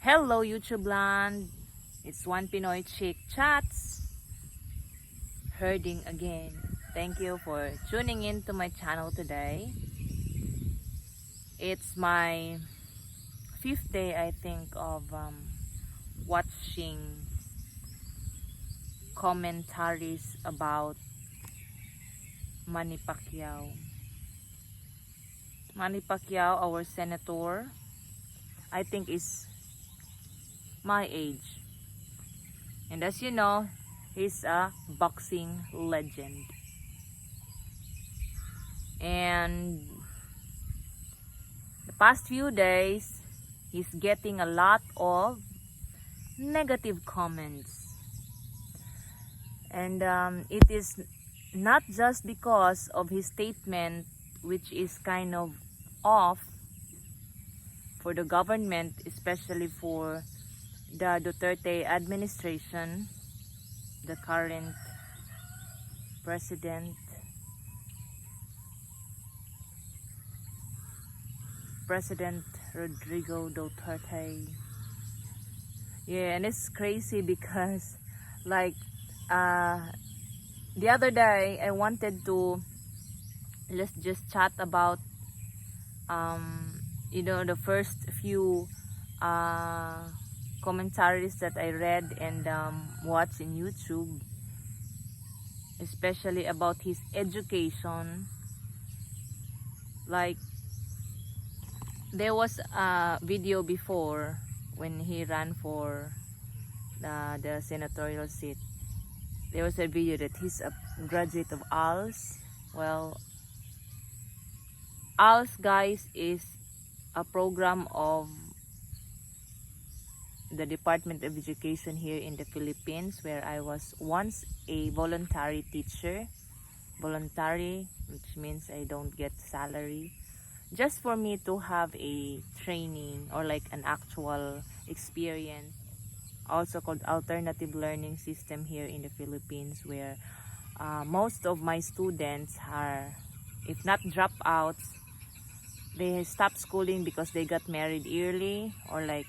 Hello YouTube land, it's one Pinoy chick chats herding again. Thank you for tuning in to my channel today. It's my 5th day I think of watching commentaries about Manny Pacquiao. Manny Pacquiao, our senator, I think is my age, and as you know, he's a boxing legend, and the past few days he's getting a lot of negative comments, and it is not just because of his statement, which is kind of off for the government, especially for the Duterte administration, the current President Rodrigo Duterte. Yeah, and it's crazy because like the other day I wanted to let's just chat about the first few commentaries that I read and watched in YouTube, especially about his education. Like, there was a video before when he ran for the senatorial seat. There was a video that he's a graduate of ALS. Well, ALS, guys, is a program of the Department of Education here in the Philippines, where I was once a voluntary teacher. Voluntary, which means I don't get salary, just for me to have a training or like an actual experience, also called alternative learning system here in the Philippines, where most of my students are, if not dropouts, they stopped schooling because they got married early, or like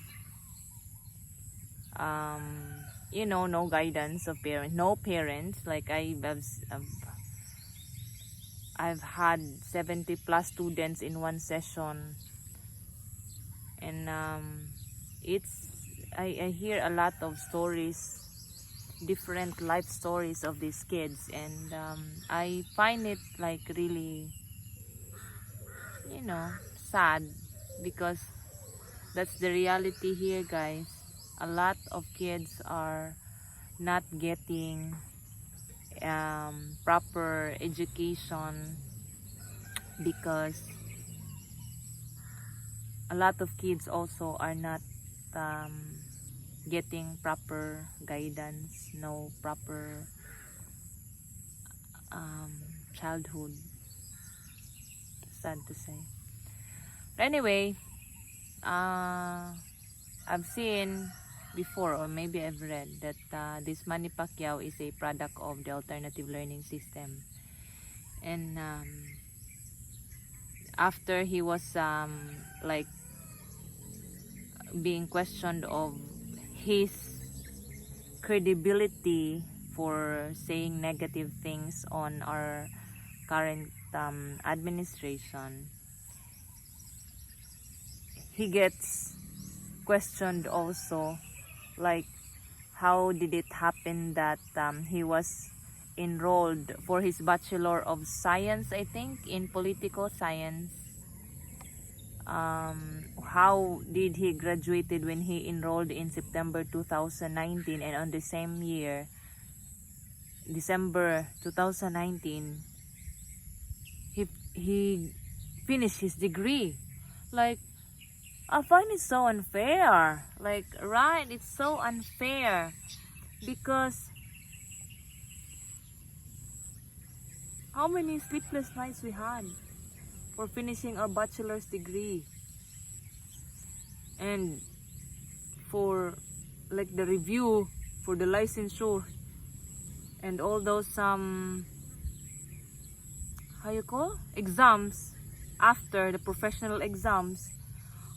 no guidance of parents, no parents. Like I've had 70 plus students in one session, and I hear a lot of stories, different life stories of these kids, and I find it like really sad, because that's the reality here, guys. A lot of kids are not getting proper education, because a lot of kids also are not getting proper guidance, no proper childhood. Sad to say. But anyway, I've seen before, or maybe I've read, that this Manny Pacquiao is a product of the alternative learning system, and after he was like being questioned of his credibility for saying negative things on our current administration, he gets questioned also, like, how did it happen that he was enrolled for his Bachelor of Science, I think, in political science. How did he graduated when he enrolled in September 2019, and on the same year, December 2019, he finished his degree? Like, I find it so unfair. Like, right, it's so unfair, because how many sleepless nights we had for finishing our bachelor's degree, and for like the review for the licensure and all those how you call exams after the professional exams.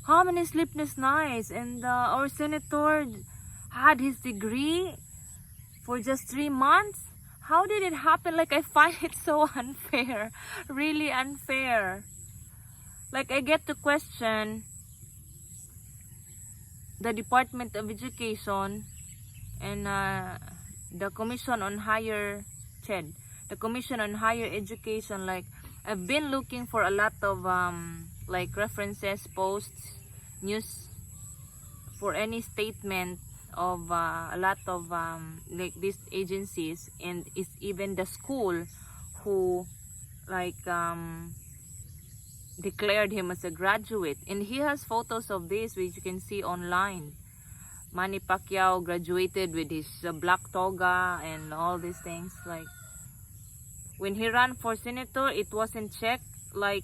How many sleepless nights? And our senator had his degree for just 3 months. How did it happen? Like, I find it so unfair, really unfair. Like, I get to question the Department of Education and the Commission on Higher CHED, the Commission on Higher Education. Like, I've been looking for a lot of like references, posts, news for any statement of a lot of like these agencies, and it's even the school who like declared him as a graduate, and he has photos of this which you can see online. Manny Pacquiao graduated with his black toga and all these things. Like, when he ran for senator, it wasn't checked. Like,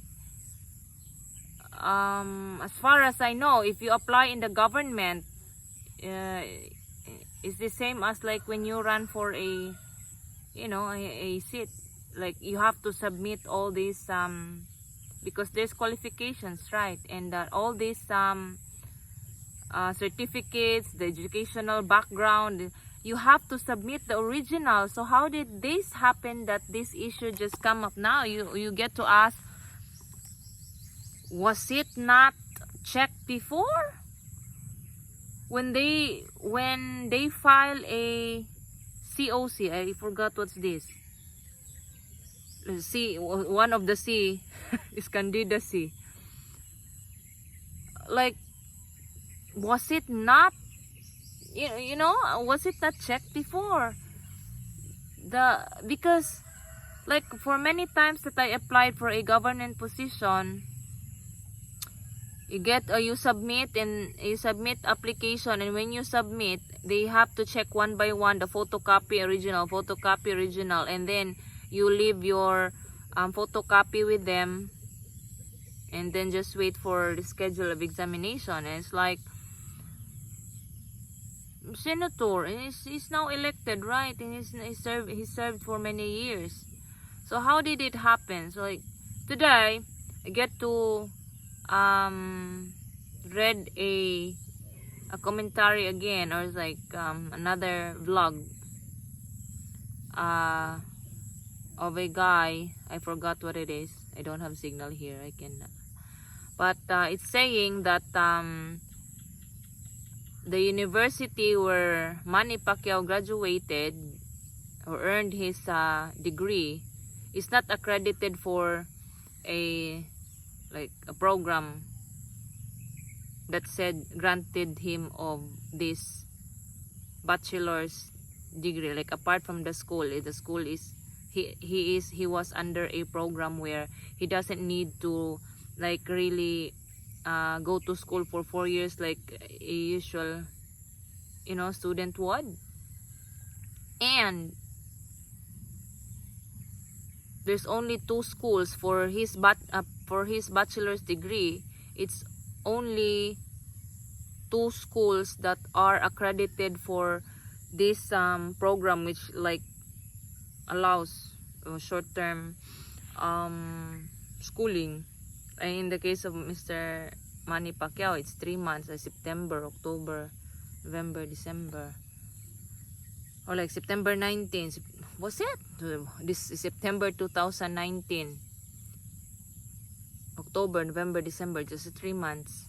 as far as I know, if you apply in the government, it's the same as like when you run for a, you know, a seat. Like, you have to submit all these because there's qualifications, right? And all these certificates, the educational background, you have to submit the original. So how did this happen that this issue just come up now? You get to ask, was it not checked before? When they file a COC, I forgot what's this. C, one of the C is candidacy. Like, was it not, you know, was it not checked before? Because like for many times that I applied for a government position, you submit application, and when you submit, they have to check one by one the photocopy original, and then you leave your photocopy with them, and then just wait for the schedule of examination. And it's like, senator, and he's now elected, right? And he served for many years. So how did it happen? So like today, I get to read a commentary again, or it's like another vlog of a guy. I forgot what it is. I don't have signal here. I can, but it's saying that the university where Manny Pacquiao graduated or earned his degree is not accredited for a program that said granted him of this bachelor's degree. Like, apart from the school is he was under a program where he doesn't need to like really go to school for 4 years like a usual, you know, student would. And there's only 2 schools for his bachelor's degree. It's only 2 schools that are accredited for this program, which like allows short-term schooling. In the case of Mr. Manny Pacquiao, it's 3 months, September, October, November, December, or like September 19. Was it? This is September 2019. October, November, December, just 3 months.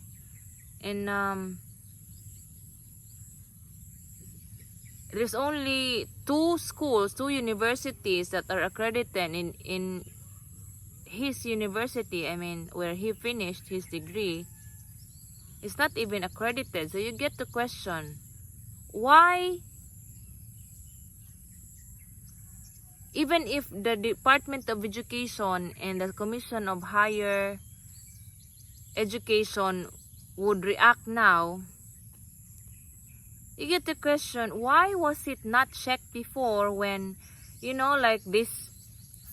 And there's only 2 schools, 2 universities that are accredited in his university. I mean, where he finished his degree, it's not even accredited. So you get to question, why, even if the Department of Education and the Commission of Higher Education would react now, you get the question, why was it not checked before when, you know, like these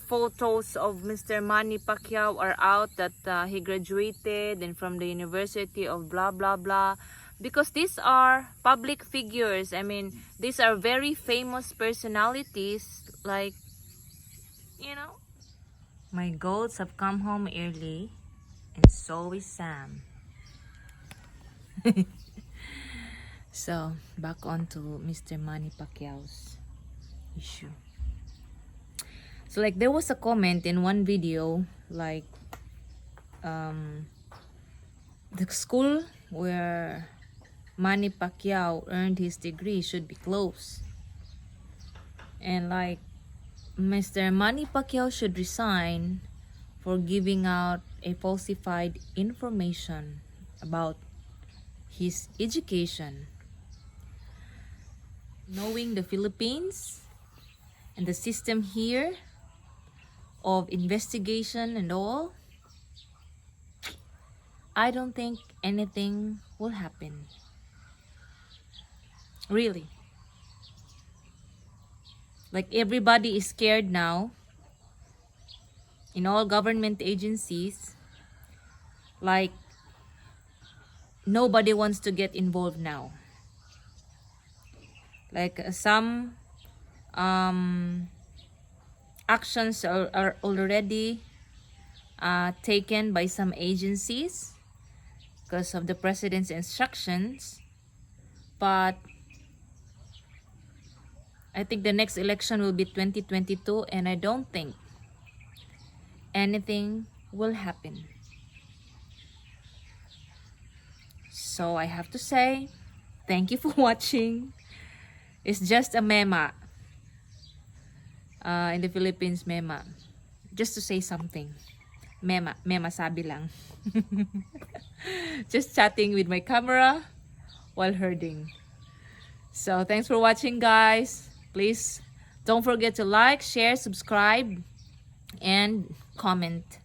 photos of Mr. Manny Pacquiao are out that he graduated and from the University of blah blah blah, because these are public figures. I mean, these are very famous personalities, like, you know. My goats have come home early, and so is Sam. So back on to Mr. Manny Pacquiao's issue. So like there was a comment in one video like the school where Manny Pacquiao earned his degree should be closed, and like Mr. Manny Pacquiao should resign for giving out a falsified information about his education. Knowing the Philippines and the system here of investigation and all, I don't think anything will happen. Really. Like everybody is scared now in all government agencies. Like nobody wants to get involved now. Like some actions are already taken by some agencies because of the president's instructions, but I think the next election will be 2022, and I don't think anything will happen. So I have to say thank you for watching. It's just a mema. In the Philippines, mema. Just to say something. Mema sabi lang. Just chatting with my camera while herding. So thanks for watching, guys. Please don't forget to like, share, subscribe, and comment.